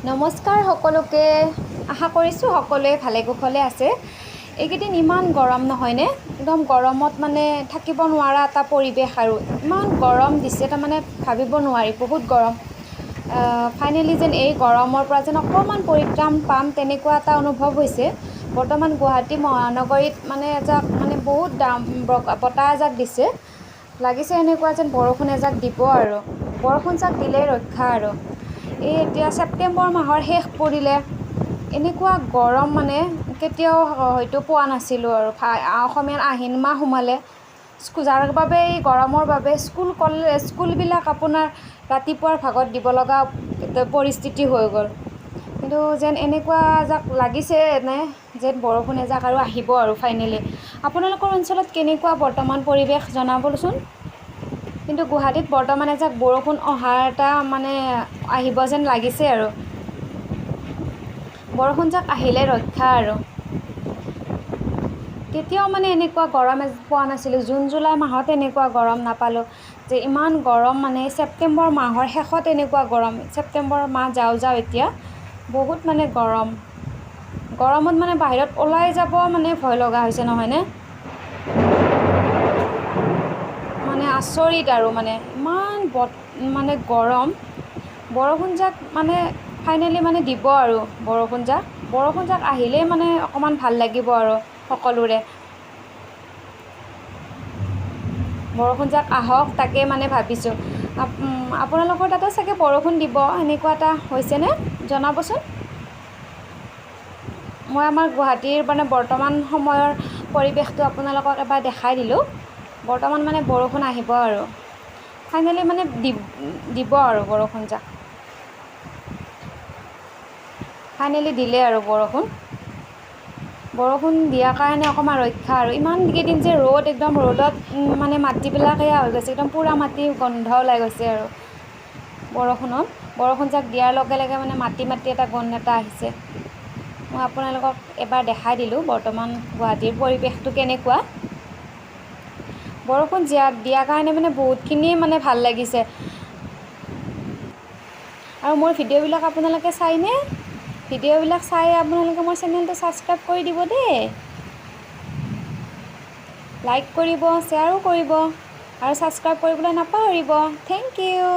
নমস্কাৰ সকলোকে আশা কৰিছোঁ সকলোৱে ভালে কুশলে আছে। এইকেইদিন ইমান গৰম নহয়নে? একদম গৰমত মানে থাকিব নোৱাৰা এটা পৰিৱেশ আৰু ইমান গৰম দিছে তাৰমানে ভাবিব নোৱাৰি, বহুত গৰম। ফাইনেলি যেন এই গৰমৰ পৰা যেন অকণমান পৰিত্ৰাণ পাম তেনেকুৱা এটা অনুভৱ হৈছে। বৰ্তমান গুৱাহাটী মহানগৰীত মানে এজাক মানে বহুত বতাহ এজাক দিছে। লাগিছে এনেকুৱা যেন বৰষুণ এজাক দিব আৰু বৰষুণ জাক দিলেই ৰক্ষা আৰু। এই এতিয়া ছেপ্টেম্বৰ মাহৰ শেষ পৰিলে, এনেকুৱা গৰম মানে কেতিয়াও হয়তো পোৱা নাছিলোঁ আৰু অসমীয়াৰ আহিন মাহ সোমালে, যাৰ বাবে এই গৰমৰ বাবে স্কুলবিলাক আপোনাৰ ৰাতিপুৱাৰ ভাগত দিব লগা পৰিস্থিতি হৈ গ'ল। কিন্তু যেন এনেকুৱা এজাক লাগিছে যেন বৰষুণ এজাক আৰু আহিব আৰু ফাইনেলি। আপোনালোকৰ অঞ্চলত কেনেকুৱা বৰ্তমান পৰিৱেশ জনাবচোন। কিন্তু গুৱাহাটীত বৰ্তমান এজাক বৰষুণ অহাৰ এটা মানে আহিব যেন লাগিছে আৰু বৰষুণ জাক আহিলে ৰক্ষা আৰু। কেতিয়াও মানে এনেকুৱা গৰম পোৱা নাছিলোঁ। জুন জুলাই মাহত এনেকুৱা গৰম নাপালোঁ যে ইমান গৰম মানে ছেপ্টেম্বৰ মাহৰ শেষত এনেকুৱা গৰম। ছেপ্টেম্বৰ মাহ যাওঁ এতিয়া বহুত মানে গৰমত মানে বাহিৰত ওলাই যাব মানে ভয় লগা হৈছে নহয়নে? মানে আচৰিত আৰু মানে ইমান মানে গৰম। বৰষুণ জাক মানে ফাইনেলি মানে দিব আৰু বৰষুণ জাক আহিলেই মানে অকণমান ভাল লাগিব আৰু সকলোৰে। বৰষুণ জাক আহক তাকে মানে ভাবিছোঁ। আপোনালোকৰ তাতো চাগে বৰষুণ দিব এনেকুৱা এটা হৈছেনে জনাবচোন। মই আমাৰ গুৱাহাটীৰ মানে বৰ্তমান সময়ৰ পৰিৱেশটো আপোনালোকক এবাৰ দেখাই দিলোঁ। বৰ্তমান মানে বৰষুণ আহিব আৰু ফাইনেলি মানে দিব আৰু বৰষুণ জাক ফাইনেলি দিলে আৰু বৰষুণ দিয়াৰ কাৰণে অকণমান ৰক্ষা আৰু। ইমান কেইদিন যে ৰ'দ, একদম ৰ'দত মানে মাটিবিলাক এয়া হৈ গৈছে, একদম পূৰা মাটিৰ গোন্ধ ওলাই গৈছে আৰু বৰষুণ জাক দিয়াৰ লগে লগে মানে মাটি এটা গোন্ধ এটা আহিছে। মই আপোনালোকক এবাৰ দেখাই দিলোঁ বৰ্তমান গুৱাহাটীৰ পৰিৱেশটো কেনেকুৱা। বৰষুণ দিয়াৰ কাৰণে মানে বহুতখিনিয়ে মানে ভাল লাগিছে। আৰু মোৰ ভিডিঅ'বিলাক আপোনালোকে চাইনে? ভিডিঅ'বিলাক চাই আপোনালোকে মোৰ চেনেলটো ছাবস্ক্ৰাইব কৰি দিব দেই। লাইক কৰিব, শ্বেয়াৰো কৰিব আৰু ছাবস্ক্ৰাইব কৰিবলৈ নাপাহৰিব। Thank U.